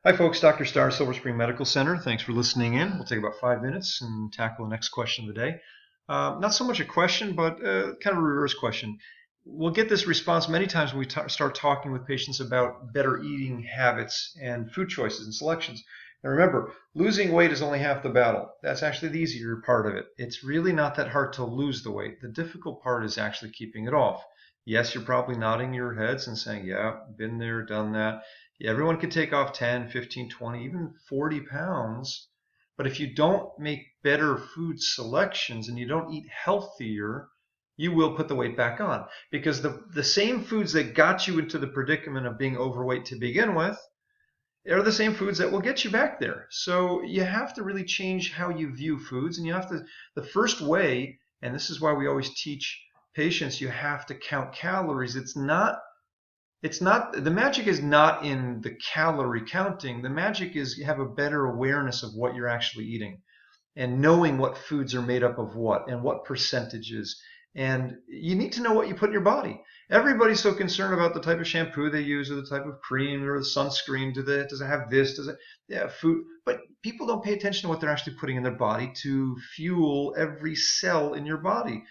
Hi folks, Dr. Starr, Silver Spring Medical Center. Thanks for listening in. We'll take about 5 minutes and tackle the next question of the day. Not so much a question, but kind of a reverse question. We'll get this response many times when we start talking with patients about better eating habits and food choices and selections. And remember, losing weight is only half the battle. That's actually the easier part of it. It's really not that hard to lose the weight. The difficult part is actually keeping it off. Yes, you're probably nodding your heads and saying, yeah, been there, done that. Yeah, everyone can take off 10, 15, 20, even 40 pounds. But if you don't make better food selections and you don't eat healthier, you will put the weight back on. Because the same foods that got you into the predicament of being overweight to begin with are the same foods that will get you back there. So you have to really change how you view foods. And you have to, the first way, and this is why we always teach patients, you have to count calories. The magic is not in the calorie counting. The magic is you have a better awareness of what you're actually eating and knowing what foods are made up of what and what percentages. And you need to know what you put in your body. Everybody's so concerned about the type of shampoo they use or the type of cream or the sunscreen. Does it have this? Does it? Yeah, food. But people don't pay attention to what they're actually putting in their body to fuel every cell in your body.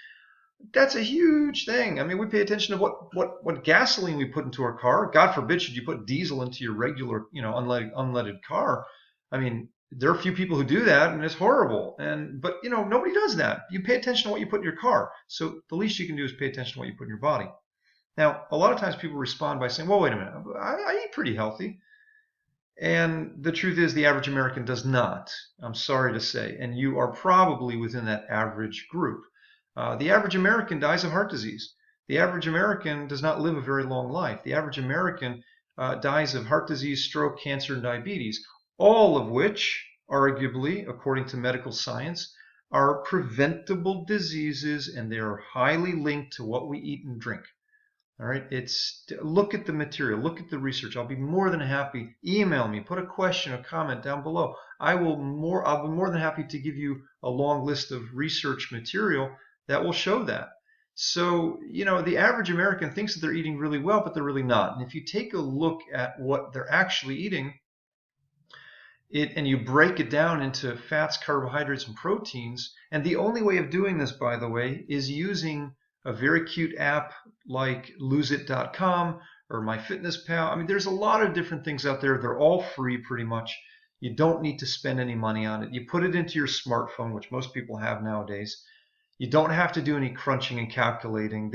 That's a huge thing. I mean, we pay attention to what gasoline we put into our car. God forbid should you put diesel into your regular, unleaded car. I mean, there are a few people who do that, and it's horrible. But nobody does that. You pay attention to what you put in your car. So the least you can do is pay attention to what you put in your body. Now, a lot of times people respond by saying, "Well, wait a minute. I eat pretty healthy." And the truth is, the average American does not. I'm sorry to say, and you are probably within that average group. The average American dies of heart disease. The average American does not live a very long life. The average American dies of heart disease, stroke, cancer, and diabetes, all of which, arguably, according to medical science, are preventable diseases, and they are highly linked to what we eat and drink. All right, look at the material, look at the research. I'll be more than happy. Email me, put a question, a comment down below. I'll be more than happy to give you a long list of research material that will show that. So, the average American thinks that they're eating really well, but they're really not. And if you take a look at what they're actually eating, and you break it down into fats, carbohydrates, and proteins, and the only way of doing this, by the way, is using a very cute app like loseit.com or MyFitnessPal. I mean, there's a lot of different things out there. They're all free pretty much. You don't need to spend any money on it. You put it into your smartphone, which most people have nowadays. You don't have to do any crunching and calculating.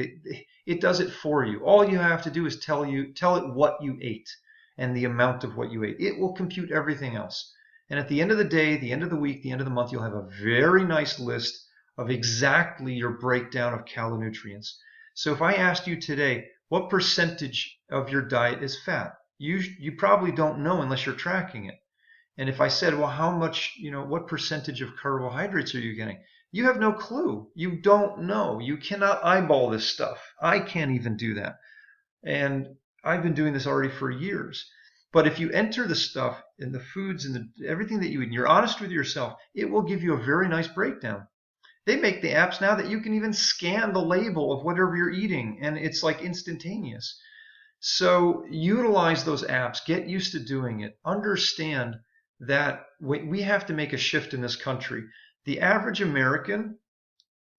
It does it for you. All you have to do is tell it what you ate and the amount of what you ate. It will compute everything else. And at the end of the day, the end of the week, the end of the month, you'll have a very nice list of exactly your breakdown of calonutrients. So if I asked you today, what percentage of your diet is fat? You probably don't know unless you're tracking it. And if I said, well, how much, what percentage of carbohydrates are you getting? You have no clue. You don't know. You cannot eyeball this stuff. I can't even do that. And I've been doing this already for years. But if you enter the stuff in the foods and everything that you eat, and you're honest with yourself, it will give you a very nice breakdown. They make the apps now that you can even scan the label of whatever you're eating, and it's like instantaneous. So utilize those apps. Get used to doing it. Understand that we have to make a shift in this country. The average American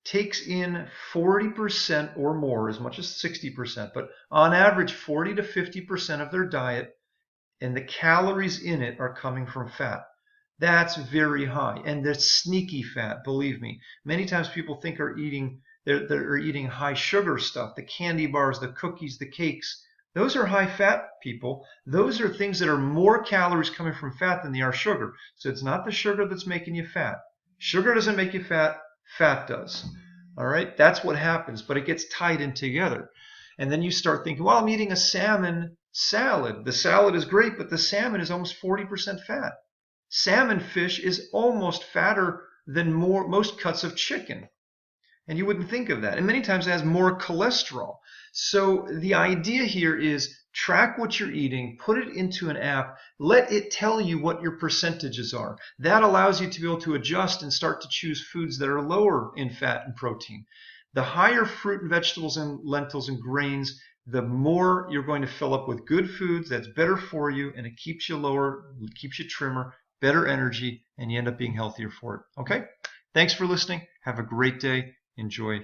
takes in 40% or more, as much as 60%, but on average 40 to 50% of their diet, and the calories in it are coming from fat. That's very high, and that's sneaky fat, believe me. Many times people think they're eating high sugar stuff, the candy bars, the cookies, the cakes. Those are high fat, people. Those are things that are more calories coming from fat than they are sugar. So it's not the sugar that's making you fat. Sugar doesn't make you fat, fat does. All right, that's what happens, but it gets tied in together. And then you start thinking, well, I'm eating a salmon salad. The salad is great, but the salmon is almost 40% fat. Salmon fish is almost fatter than most cuts of chicken. And you wouldn't think of that. And many times it has more cholesterol. So the idea here is track what you're eating, put it into an app, let it tell you what your percentages are. That allows you to be able to adjust and start to choose foods that are lower in fat and protein. The higher fruit and vegetables and lentils and grains, the more you're going to fill up with good foods that's better for you, and it keeps you lower, keeps you trimmer, better energy, and you end up being healthier for it. Okay? Thanks for listening. Have a great day. Enjoy